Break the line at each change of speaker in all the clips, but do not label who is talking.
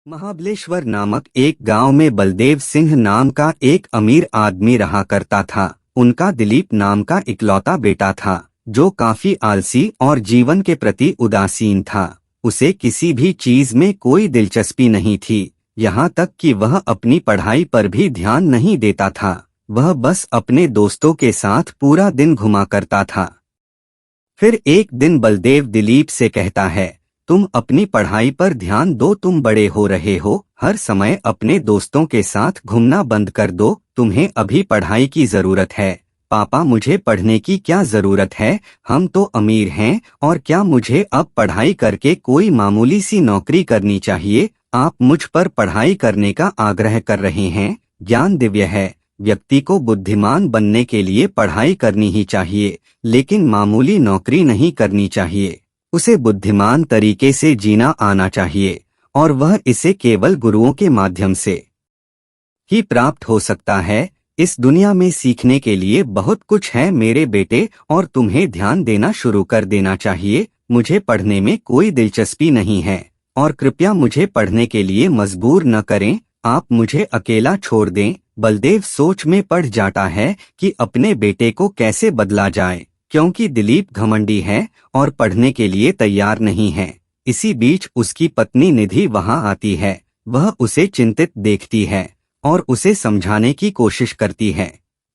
महाबलेश्वर नामक एक गांव में बलदेव सिंह नाम का एक अमीर आदमी रहा करता था। उनका दिलीप नाम का इकलौता बेटा था, जो काफी आलसी और जीवन के प्रति उदासीन था। उसे किसी भी चीज में कोई दिलचस्पी नहीं थी, यहाँ तक कि वह अपनी पढ़ाई पर भी ध्यान नहीं देता था। वह बस अपने दोस्तों के साथ पूरा दिन घुमा करता था। फिर एक दिन बलदेव दिलीप से कहता है, तुम अपनी पढ़ाई पर ध्यान दो, तुम बड़े हो रहे हो, हर समय अपने दोस्तों के साथ घूमना बंद कर दो, तुम्हें अभी पढ़ाई की जरूरत है। पापा, मुझे पढ़ने की क्या जरूरत है, हम तो अमीर हैं, और क्या मुझे अब पढ़ाई करके कोई मामूली सी नौकरी करनी चाहिए? आप मुझ पर पढ़ाई करने का आग्रह कर रहे हैं। ज्ञान दिव्य है, व्यक्ति को बुद्धिमान बनने के लिए पढ़ाई करनी ही चाहिए, लेकिन मामूली नौकरी नहीं करनी चाहिए। उसे बुद्धिमान तरीके से जीना आना चाहिए, और वह इसे केवल गुरुओं के माध्यम से ही प्राप्त हो सकता है। इस दुनिया में सीखने के लिए बहुत कुछ है मेरे बेटे, और तुम्हें ध्यान देना शुरू कर देना चाहिए। मुझे पढ़ने में कोई दिलचस्पी नहीं है, और कृपया मुझे पढ़ने के लिए मजबूर न करें। आप मुझे अकेला छोड़ दें। बलदेव सोच में पड़ जाता है कि अपने बेटे को कैसे बदला जाए, क्योंकि दिलीप घमंडी है और पढ़ने के लिए तैयार नहीं है। इसी बीच उसकी पत्नी निधि वहां आती है। वह उसे चिंतित देखती है और उसे समझाने की कोशिश करती है।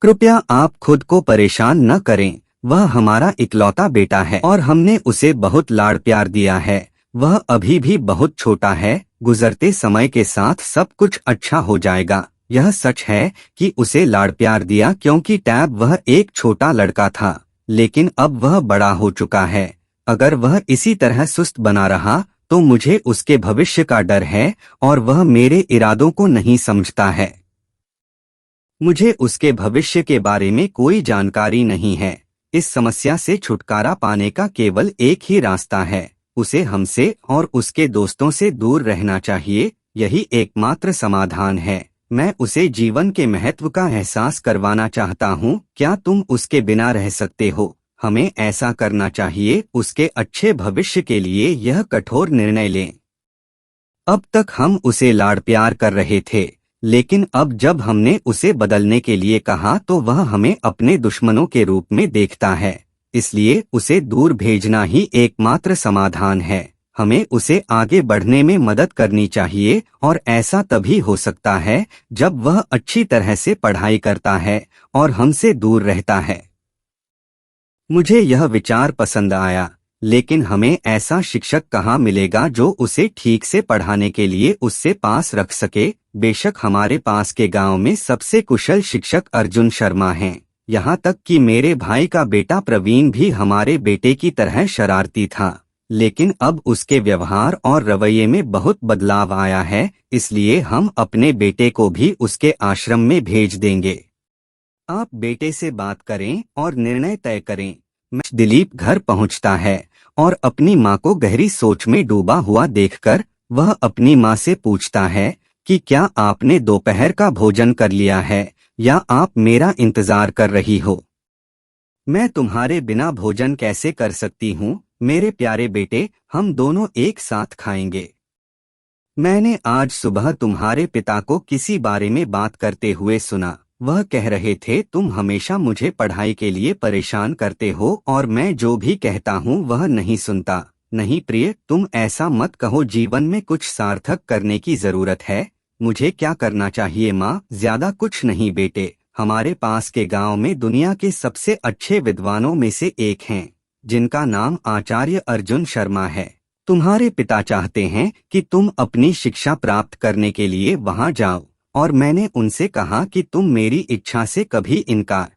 कृपया आप खुद को परेशान न करें, वह हमारा इकलौता बेटा है और हमने उसे बहुत लाड़ प्यार दिया है। वह अभी भी बहुत छोटा है, गुजरते समय के साथ सब कुछ अच्छा हो जाएगा। यह सच है कि उसे लाड़ प्यार दिया क्योंकि वह एक छोटा लड़का था, लेकिन अब वह बड़ा हो चुका है। अगर वह इसी तरह सुस्त बना रहा तो मुझे उसके भविष्य का डर है, और वह मेरे इरादों को नहीं समझता है। मुझे उसके भविष्य के बारे में कोई जानकारी नहीं है। इस समस्या से छुटकारा पाने का केवल एक ही रास्ता है, उसे हमसे और उसके दोस्तों से दूर रहना चाहिए। यही एकमात्र समाधान है। मैं उसे जीवन के महत्व का एहसास करवाना चाहता हूँ। क्या तुम उसके बिना रह सकते हो? हमें ऐसा करना चाहिए, उसके अच्छे भविष्य के लिए यह कठोर निर्णय लें। अब तक हम उसे लाड़ प्यार कर रहे थे, लेकिन अब जब हमने उसे बदलने के लिए कहा तो वह हमें अपने दुश्मनों के रूप में देखता है। इसलिए उसे दूर भेजना ही एकमात्र समाधान है। हमें उसे आगे बढ़ने में मदद करनी चाहिए, और ऐसा तभी हो सकता है जब वह अच्छी तरह से पढ़ाई करता है और हमसे दूर रहता है। मुझे यह विचार पसंद आया, लेकिन हमें ऐसा शिक्षक कहाँ मिलेगा जो उसे ठीक से पढ़ाने के लिए उससे पास रख सके? बेशक हमारे पास के गांव में सबसे कुशल शिक्षक अर्जुन शर्मा हैं। यहाँ तक कि मेरे भाई का बेटा प्रवीण भी हमारे बेटे की तरह शरारती था, लेकिन अब उसके व्यवहार और रवैये में बहुत बदलाव आया है। इसलिए हम अपने बेटे को भी उसके आश्रम में भेज देंगे। आप बेटे से बात करें और निर्णय तय करें। दिलीप घर पहुंचता है और अपनी माँ को गहरी सोच में डूबा हुआ देखकर वह अपनी माँ से पूछता है कि क्या आपने दोपहर का भोजन कर लिया है, या आप मेरा इंतजार कर रही हो? मैं तुम्हारे बिना भोजन कैसे कर सकती हूँ मेरे प्यारे बेटे, हम दोनों एक साथ खाएंगे। मैंने आज सुबह तुम्हारे पिता को किसी बारे में बात करते हुए सुना। वह कह रहे थे तुम हमेशा मुझे पढ़ाई के लिए परेशान करते हो, और मैं जो भी कहता हूँ वह नहीं सुनता। नहीं प्रिय, तुम ऐसा मत कहो। जीवन में कुछ सार्थक करने की जरूरत है। मुझे क्या करना चाहिए माँ? ज्यादा कुछ नहीं बेटे, हमारे पास के गांव में दुनिया के सबसे अच्छे विद्वानों में से एक हैं, जिनका नाम आचार्य अर्जुन शर्मा है। तुम्हारे पिता चाहते हैं कि तुम अपनी शिक्षा प्राप्त करने के लिए वहां जाओ, और मैंने उनसे कहा कि तुम मेरी इच्छा से कभी इनकार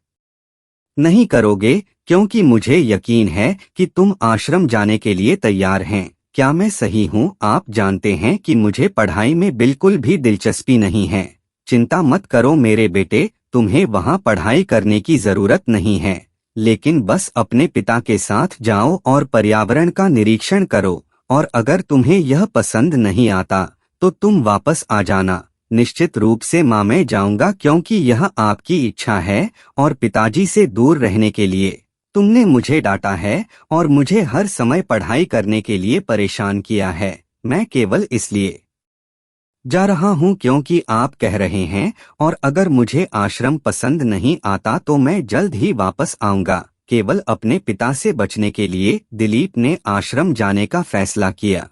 नहीं करोगे, क्योंकि मुझे यकीन है कि तुम आश्रम जाने के लिए तैयार हैं। क्या मैं सही हूँ? आप जानते हैं कि मुझे पढ़ाई में बिल्कुल भी दिलचस्पी नहीं है। चिंता मत करो मेरे बेटे, तुम्हें वहां पढ़ाई करने की जरूरत नहीं है, लेकिन बस अपने पिता के साथ जाओ और पर्यावरण का निरीक्षण करो, और अगर तुम्हें यह पसंद नहीं आता तो तुम वापस आ जाना। निश्चित रूप से माँ, मैं जाऊंगा क्योंकि यह आपकी इच्छा है, और पिताजी से दूर रहने के लिए तुमने मुझे डांटा है और मुझे हर समय पढ़ाई करने के लिए परेशान किया है। मैं केवल इसलिए जा रहा हूँ क्योंकि आप कह रहे हैं, और अगर मुझे आश्रम पसंद नहीं आता तो मैं जल्द ही वापस आऊंगा। केवल अपने पिता से बचने के लिए दिलीप ने आश्रम जाने का फैसला किया।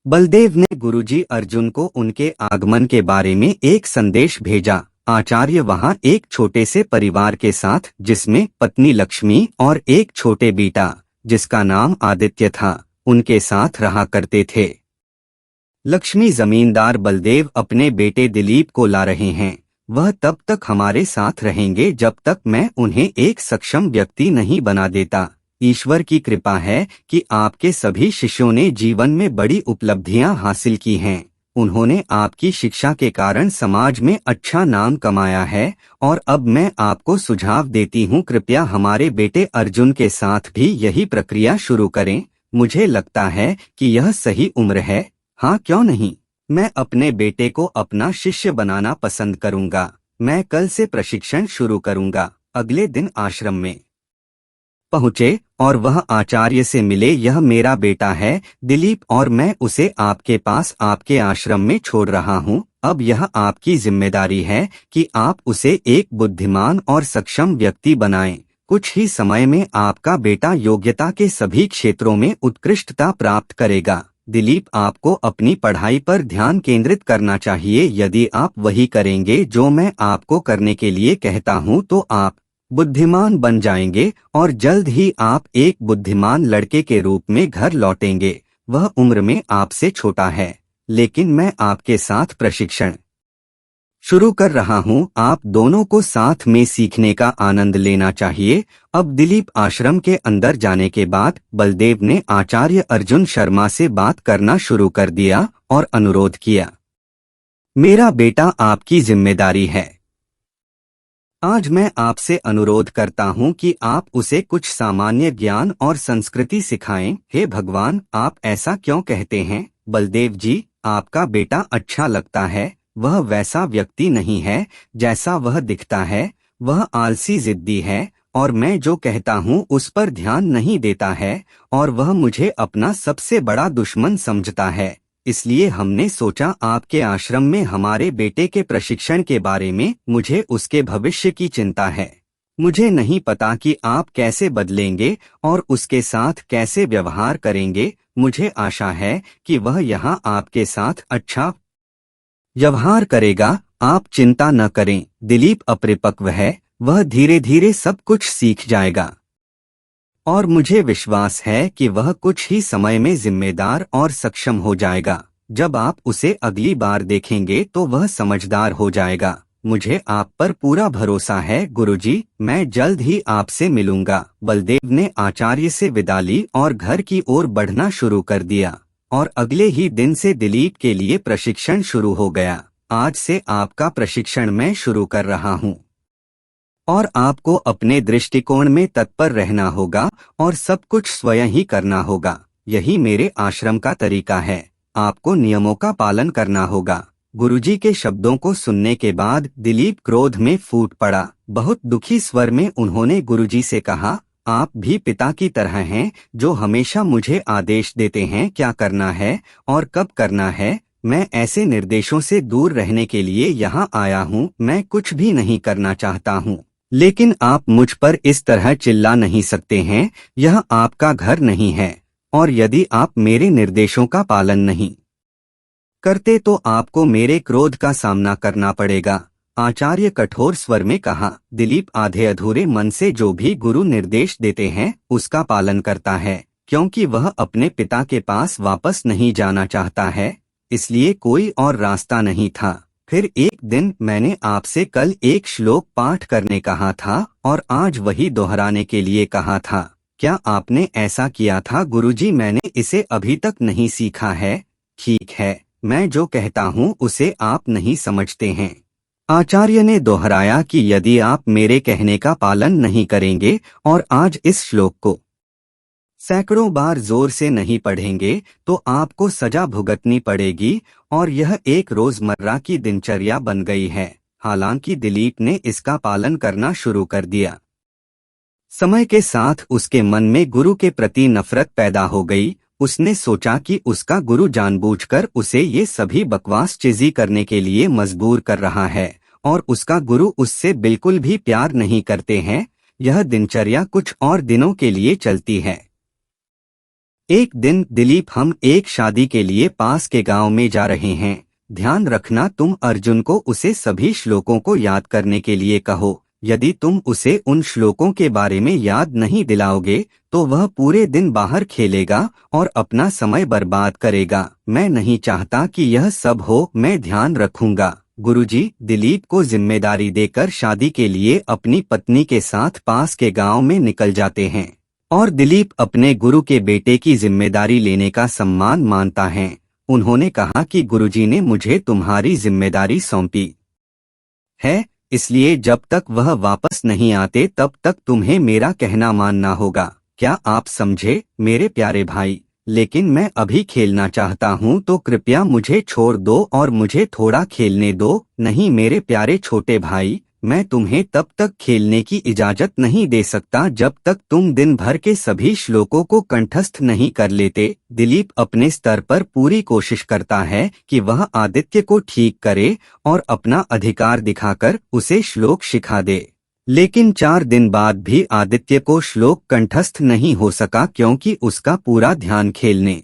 बलदेव ने गुरुजी अर्जुन को उनके आगमन के बारे में एक संदेश भेजा। आचार्य वहां एक छोटे से परिवार के साथ, जिसमें पत्नी लक्ष्मी और एक छोटे बेटा जिसका नाम आदित्य था, उनके साथ रहा करते थे। लक्ष्मी जमींदार बलदेव अपने बेटे दिलीप को ला रहे हैं। वह तब तक हमारे साथ रहेंगे जब तक मैं उन्हें एक सक्षम व्यक्ति नहीं बना देता। ईश्वर की कृपा है कि आपके सभी शिष्यों ने जीवन में बड़ी उपलब्धियां हासिल की हैं। उन्होंने आपकी शिक्षा के कारण समाज में अच्छा नाम कमाया है, और अब मैं आपको सुझाव देती हूँ, कृपया हमारे बेटे अर्जुन के साथ भी यही प्रक्रिया शुरू करें। मुझे लगता है कि यह सही उम्र है। हाँ, क्यों नहीं? मैं अपने बेटे को अपना शिष्य बनाना पसंद करूंगा। मैं कल से प्रशिक्षण शुरू करूंगा। अगले दिन आश्रम में पहुंचे और वह आचार्य से मिले। यह मेरा बेटा है दिलीप, और मैं उसे आपके पास आपके आश्रम में छोड़ रहा हूं। अब यह आपकी जिम्मेदारी है कि आप उसे एक बुद्धिमान और सक्षम व्यक्ति बनाएं। कुछ ही समय में आपका बेटा योग्यता के सभी क्षेत्रों में उत्कृष्टता प्राप्त करेगा। दिलीप, आपको अपनी पढ़ाई पर ध्यान केंद्रित करना चाहिए। यदि आप वही करेंगे जो मैं आपको करने के लिए कहता हूं तो आप बुद्धिमान बन जाएंगे, और जल्द ही आप एक बुद्धिमान लड़के के रूप में घर लौटेंगे। वह उम्र में आपसे छोटा है, लेकिन मैं आपके साथ प्रशिक्षण शुरू कर रहा हूं। आप दोनों को साथ में सीखने का आनंद लेना चाहिए। अब दिलीप आश्रम के अंदर जाने के बाद बलदेव ने आचार्य अर्जुन शर्मा से बात करना शुरू कर दिया और अनुरोध किया, मेरा बेटा आपकी जिम्मेदारी है। आज मैं आपसे अनुरोध करता हूं कि आप उसे कुछ सामान्य ज्ञान और संस्कृति सिखाएं। हे भगवान, आप ऐसा क्यों कहते हैं? बलदेव जी, आपका बेटा अच्छा लगता है। वह वैसा व्यक्ति नहीं है जैसा वह दिखता है। वह आलसी जिद्दी है, और मैं जो कहता हूँ उस पर ध्यान नहीं देता है, और वह मुझे अपना सबसे बड़ा दुश्मन समझता है। इसलिए हमने सोचा आपके आश्रम में हमारे बेटे के प्रशिक्षण के बारे में। मुझे उसके भविष्य की चिंता है। मुझे नहीं पता कि आप कैसे बदलेंगे और उसके साथ कैसे व्यवहार करेंगे। मुझे आशा है कि वह यहाँ आपके साथ अच्छा व्यवहार करेगा। आप चिंता न करें। दिलीप अपरिपक्व है, वह धीरे धीरे सब कुछ सीख जाएगा, और मुझे विश्वास है कि वह कुछ ही समय में जिम्मेदार और सक्षम हो जाएगा। जब आप उसे अगली बार देखेंगे तो वह समझदार हो जाएगा। मुझे आप पर पूरा भरोसा है गुरुजी। मैं जल्द ही आपसे मिलूंगा। बलदेव ने आचार्य से विदा ली और घर की ओर बढ़ना शुरू कर दिया, और अगले ही दिन से दिलीप के लिए प्रशिक्षण शुरू हो गया। आज से आपका प्रशिक्षण मैं शुरू कर रहा हूँ, और आपको अपने दृष्टिकोण में तत्पर रहना होगा और सब कुछ स्वयं ही करना होगा। यही मेरे आश्रम का तरीका है। आपको नियमों का पालन करना होगा। गुरुजी के शब्दों को सुनने के बाद दिलीप क्रोध में फूट पड़ा। बहुत दुखी स्वर में उन्होंने गुरुजी से कहा, आप भी पिता की तरह हैं, जो हमेशा मुझे आदेश देते हैं क्या करना है और कब करना है। मैं ऐसे निर्देशों से दूर रहने के लिए यहाँ आया हूँ। मैं कुछ भी नहीं करना चाहता हूँ, लेकिन आप मुझ पर इस तरह चिल्ला नहीं सकते हैं। यह आपका घर नहीं है, और यदि आप मेरे निर्देशों का पालन नहीं करते तो आपको मेरे क्रोध का सामना करना पड़ेगा। आचार्य कठोर स्वर में कहा। दिलीप आधे अधूरे मन से जो भी गुरु निर्देश देते हैं उसका पालन करता है, क्योंकि वह अपने पिता के पास वापस नहीं जाना चाहता है। इसलिए कोई और रास्ता नहीं था। फिर एक दिन मैंने आपसे कल एक श्लोक पाठ करने कहा था, और आज वही दोहराने के लिए कहा था। क्या आपने ऐसा किया था? गुरुजी, मैंने इसे अभी तक नहीं सीखा है। ठीक है, मैं जो कहता हूँ उसे आप नहीं समझते हैं। आचार्य ने दोहराया कि यदि आप मेरे कहने का पालन नहीं करेंगे और आज इस श्लोक को सैकड़ों बार जोर से नहीं पढ़ेंगे तो आपको सजा भुगतनी पड़ेगी, और यह एक रोजमर्रा की दिनचर्या बन गई है। हालांकि दिलीप ने इसका पालन करना शुरू कर दिया। समय के साथ उसके मन में गुरु के प्रति नफरत पैदा हो गई। उसने सोचा कि उसका गुरु जानबूझकर उसे ये सभी बकवास चीज़ी करने के लिए मजबूर कर रहा है और उसका गुरु उससे बिल्कुल भी प्यार नहीं करते हैं। यह दिनचर्या कुछ और दिनों के लिए चलती है। एक दिन दिलीप, हम एक शादी के लिए पास के गांव में जा रहे हैं। ध्यान रखना, तुम अर्जुन को उसे सभी श्लोकों को याद करने के लिए कहो। यदि तुम उसे उन श्लोकों के बारे में याद नहीं दिलाओगे तो वह पूरे दिन बाहर खेलेगा और अपना समय बर्बाद करेगा। मैं नहीं चाहता कि यह सब हो, मैं ध्यान रखूंगा। गुरुजी दिलीप को जिम्मेदारी देकर शादी के लिए अपनी पत्नी के साथ पास के गांव में निकल जाते हैं और दिलीप अपने गुरु के बेटे की जिम्मेदारी लेने का सम्मान मानता है। उन्होंने कहा कि गुरुजी ने मुझे तुम्हारी जिम्मेदारी सौंपी है, इसलिए जब तक वह वापस नहीं आते तब तक तुम्हें मेरा कहना मानना होगा। क्या आप समझे मेरे प्यारे भाई? लेकिन मैं अभी खेलना चाहता हूँ, तो कृपया मुझे छोड़ दो और मुझे थोड़ा खेलने दो। नहीं मेरे प्यारे छोटे भाई, मैं तुम्हें तब तक खेलने की इजाजत नहीं दे सकता जब तक तुम दिन भर के सभी श्लोकों को कंठस्थ नहीं कर लेते। दिलीप अपने स्तर पर पूरी कोशिश करता है कि वह आदित्य को ठीक करे और अपना अधिकार दिखाकर उसे श्लोक सिखा दे, लेकिन 4 दिन बाद भी आदित्य को श्लोक कंठस्थ नहीं हो सका क्योंकि उसका पूरा ध्यान खेलने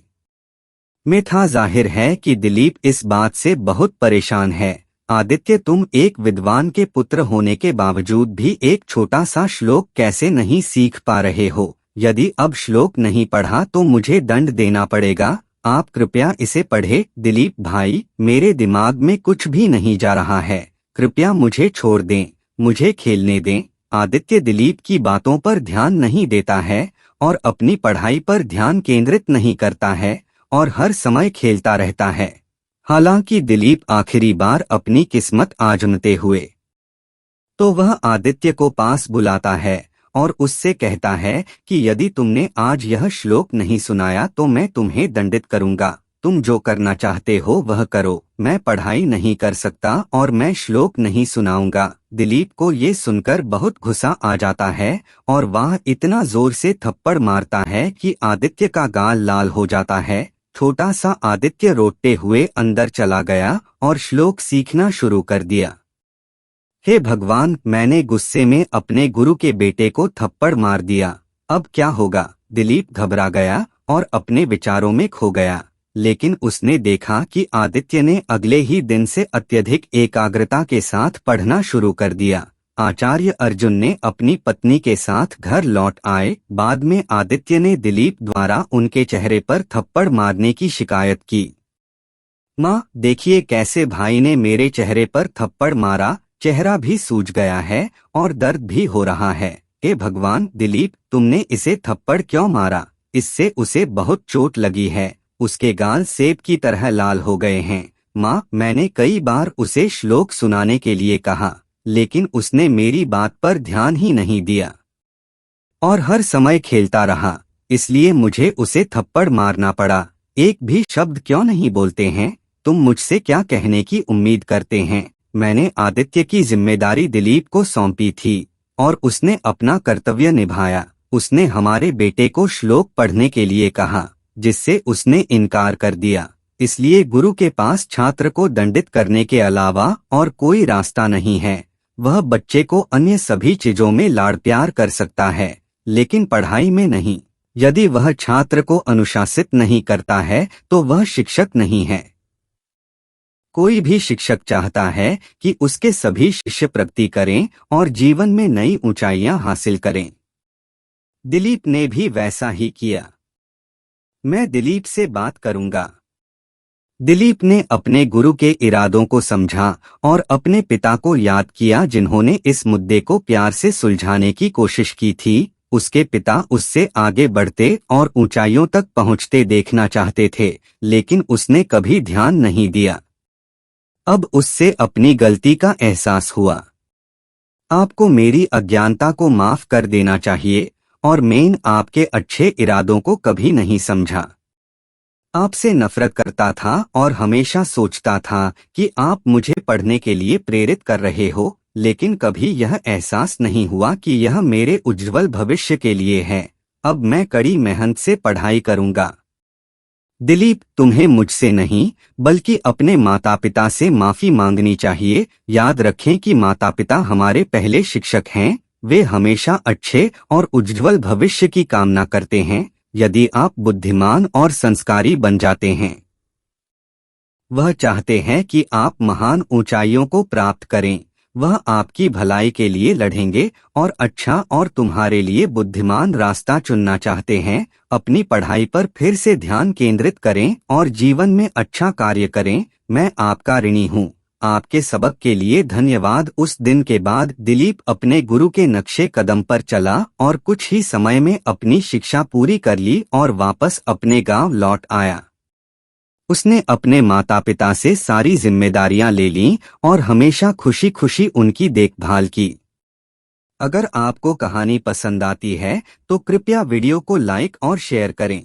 में था। जाहिर है कि दिलीप इस बात से बहुत परेशान है। आदित्य, तुम एक विद्वान के पुत्र होने के बावजूद भी एक छोटा सा श्लोक कैसे नहीं सीख पा रहे हो? यदि अब श्लोक नहीं पढ़ा तो मुझे दंड देना पड़ेगा। आप कृपया इसे पढ़े। दिलीप भाई, मेरे दिमाग में कुछ भी नहीं जा रहा है, कृपया मुझे छोड़ दें, मुझे खेलने दें। आदित्य दिलीप की बातों पर ध्यान नहीं देता है और अपनी पढ़ाई पर ध्यान केंद्रित नहीं करता है और हर समय खेलता रहता है। हालांकि दिलीप आखिरी बार अपनी किस्मत आजमाते हुए तो वह आदित्य को पास बुलाता है और उससे कहता है कि यदि तुमने आज यह श्लोक नहीं सुनाया तो मैं तुम्हें दंडित करूंगा। तुम जो करना चाहते हो वह करो, मैं पढ़ाई नहीं कर सकता और मैं श्लोक नहीं सुनाऊंगा। दिलीप को ये सुनकर बहुत गुस्सा आ जाता है और वह इतना जोर से थप्पड़ मारता है कि आदित्य का गाल लाल हो जाता है। छोटा सा आदित्य रोते हुए अंदर चला गया और श्लोक सीखना शुरू कर दिया। हे भगवान, मैंने गुस्से में अपने गुरु के बेटे को थप्पड़ मार दिया, अब क्या होगा? दिलीप घबरा गया और अपने विचारों में खो गया। लेकिन उसने देखा कि आदित्य ने अगले ही दिन से अत्यधिक एकाग्रता के साथ पढ़ना शुरू कर दिया। आचार्य अर्जुन ने अपनी पत्नी के साथ घर लौट आए। बाद में आदित्य ने दिलीप द्वारा उनके चेहरे पर थप्पड़ मारने की शिकायत की। माँ, देखिए कैसे भाई ने मेरे चेहरे पर थप्पड़ मारा, चेहरा भी सूज गया है और दर्द भी हो रहा है। हे भगवान, दिलीप तुमने इसे थप्पड़ क्यों मारा? इससे उसे बहुत चोट लगी है, उसके गाल सेब की तरह लाल हो गए हैं। माँ, मैंने कई बार उसे श्लोक सुनाने के लिए कहा, लेकिन उसने मेरी बात पर ध्यान ही नहीं दिया और हर समय खेलता रहा, इसलिए मुझे उसे थप्पड़ मारना पड़ा। एक भी शब्द क्यों नहीं बोलते हैं? तुम मुझसे क्या कहने की उम्मीद करते हैं? मैंने आदित्य की जिम्मेदारी दिलीप को सौंपी थी और उसने अपना कर्तव्य निभाया। उसने हमारे बेटे को श्लोक पढ़ने के लिए कहा, जिससे उसने इनकार कर दिया। इसलिए गुरु के पास छात्र को दंडित करने के अलावा और कोई रास्ता नहीं है। वह बच्चे को अन्य सभी चीजों में लाड़ प्यार कर सकता है, लेकिन पढ़ाई में नहीं। यदि वह छात्र को अनुशासित नहीं करता है तो वह शिक्षक नहीं है। कोई भी शिक्षक चाहता है कि उसके सभी शिष्य प्रगति करें और जीवन में नई ऊंचाइयां हासिल करें। दिलीप ने भी वैसा ही किया। मैं दिलीप से बात करूंगा। दिलीप ने अपने गुरु के इरादों को समझा और अपने पिता को याद किया, जिन्होंने इस मुद्दे को प्यार से सुलझाने की कोशिश की थी। उसके पिता उससे आगे बढ़ते और ऊंचाइयों तक पहुंचते देखना चाहते थे, लेकिन उसने कभी ध्यान नहीं दिया। अब उससे अपनी गलती का एहसास हुआ। आपको मेरी अज्ञानता को माफ कर देना चाहिए और मैं आपके अच्छे इरादों को कभी नहीं समझा। आपसे नफरत करता था और हमेशा सोचता था कि आप मुझे पढ़ने के लिए प्रेरित कर रहे हो, लेकिन कभी यह एहसास नहीं हुआ कि यह मेरे उज्जवल भविष्य के लिए है। अब मैं कड़ी मेहनत से पढ़ाई करूंगा। दिलीप, तुम्हें मुझसे नहीं बल्कि अपने माता पिता से माफी मांगनी चाहिए। याद रखें कि माता पिता हमारे पहले शिक्षक हैं। वे हमेशा अच्छे और उज्ज्वल भविष्य की कामना करते हैं। यदि आप बुद्धिमान और संस्कारी बन जाते हैं, वह चाहते हैं कि आप महान ऊंचाइयों को प्राप्त करें। वह आपकी भलाई के लिए लड़ेंगे और अच्छा और तुम्हारे लिए बुद्धिमान रास्ता चुनना चाहते हैं। अपनी पढ़ाई पर फिर से ध्यान केंद्रित करें और जीवन में अच्छा कार्य करें। मैं आपका ऋणी हूँ। आपके सबक के लिए धन्यवाद। उस दिन के बाद दिलीप अपने गुरु के नक्शे कदम पर चला और कुछ ही समय में अपनी शिक्षा पूरी कर ली और वापस अपने गांव लौट आया। उसने अपने माता पिता से सारी जिम्मेदारियां ले लीं और हमेशा खुशी खुशी उनकी देखभाल की। अगर आपको कहानी पसंद आती है तो कृपया वीडियो को लाइक और शेयर करें।